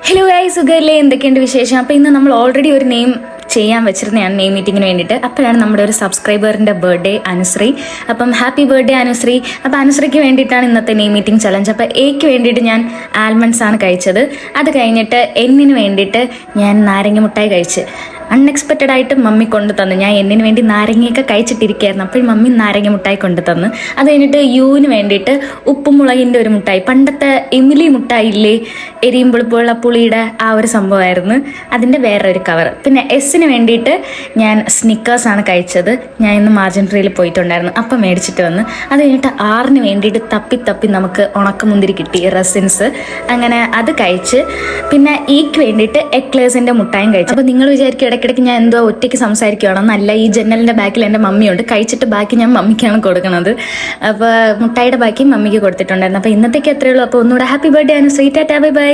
Hello guys, സുഖമല്ലേ? എന്തൊക്കെയുണ്ട് വിശേഷം? അപ്പോൾ ഇന്ന് നമ്മൾ ഓൾറെഡി ഒരു നെയിം ചെയ്യാൻ വെച്ചിരുന്നതാണ് നെയിം മീറ്റിങ്ങിന് വേണ്ടിയിട്ട്. അപ്പോഴാണ് നമ്മുടെ ഒരു സബ്സ്ക്രൈബറിൻ്റെ ബർത്ത്ഡേ, അനുശ്രീ. അപ്പം ഹാപ്പി ബർത്ത്ഡേ അനുശ്രീ. അപ്പോൾ അനുശ്രീക്ക് വേണ്ടിയിട്ടാണ് ഇന്നത്തെ നെയിം മീറ്റിംഗ് ചലഞ്ച്. അപ്പോൾ എക്ക് വേണ്ടിയിട്ട് ഞാൻ ആൽമണ്ട്സ് ആണ് കഴിച്ചത്. അത് കഴിഞ്ഞിട്ട് എന്നിന് വേണ്ടിയിട്ട് ഞാൻ നാരങ്ങ മുട്ടായി കഴിച്ച്. അൺഎക്സ്പെക്റ്റഡ് ആയിട്ട് മമ്മി കൊണ്ടു തന്നു. ഞാൻ എന്നിന് വേണ്ടി നാരങ്ങയൊക്കെ കഴിച്ചിട്ടിരിക്കുകയായിരുന്നു. അപ്പോൾ മമ്മി നാരങ്ങ മുട്ടായി കൊണ്ടു തന്നു. അത് കഴിഞ്ഞിട്ട് യുവിന് വേണ്ടിയിട്ട് ഉപ്പും മുളകിൻ്റെ ഒരു മുട്ടായി, പണ്ടത്തെ ഇമിലി മുട്ടായി ഇല്ലേ, എരിയും പുളിപ്പുള്ള പുളിയുടെ ആ ഒരു സംഭവമായിരുന്നു. അതിൻ്റെ വേറൊരു കവർ. പിന്നെ എസ്സിന് വേണ്ടിയിട്ട് ഞാൻ സ്നിക്കേഴ്സാണ് കഴിച്ചത്. ഞാൻ ഇന്ന് മാർജിൻ ഫ്രീയിൽ പോയിട്ടുണ്ടായിരുന്നു, അപ്പം മേടിച്ചിട്ട് വന്ന്. അത് കഴിഞ്ഞിട്ട് ആറിന് വേണ്ടിയിട്ട് തപ്പി നമുക്ക് ഉണക്കമുന്തിരി കിട്ടി, റസിൻസ്. അങ്ങനെ അത് കഴിച്ച്. പിന്നെ ഈക്ക് വേണ്ടിയിട്ട് എക്ലേഴ്സിൻ്റെ മുട്ടായും കഴിച്ചു. അപ്പോൾ നിങ്ങൾ വിചാരിക്കും ഇടയ്ക്കിടയ്ക്ക് ഞാൻ എന്തോ ഒറ്റയ്ക്ക് സംസാരിക്കുകയാണെന്നല്ല. ഈ ജനലിൻ്റെ ബാക്കിൽ എൻ്റെ മമ്മിയുണ്ട്. കഴിച്ചിട്ട് ബാക്കി ഞാൻ മമ്മിക്കാണ് കൊടുക്കുന്നത്. അപ്പോൾ മുട്ടായിയുടെ ബാക്കി മമ്മിക്ക് കൊടുത്തിട്ടുണ്ടായിരുന്നു. അപ്പോൾ ഇന്നത്തേക്ക് എത്രയുള്ളൂ. അപ്പോൾ ഒന്നുകൂടെ happy birthday Anushree. Ta ta, bye by.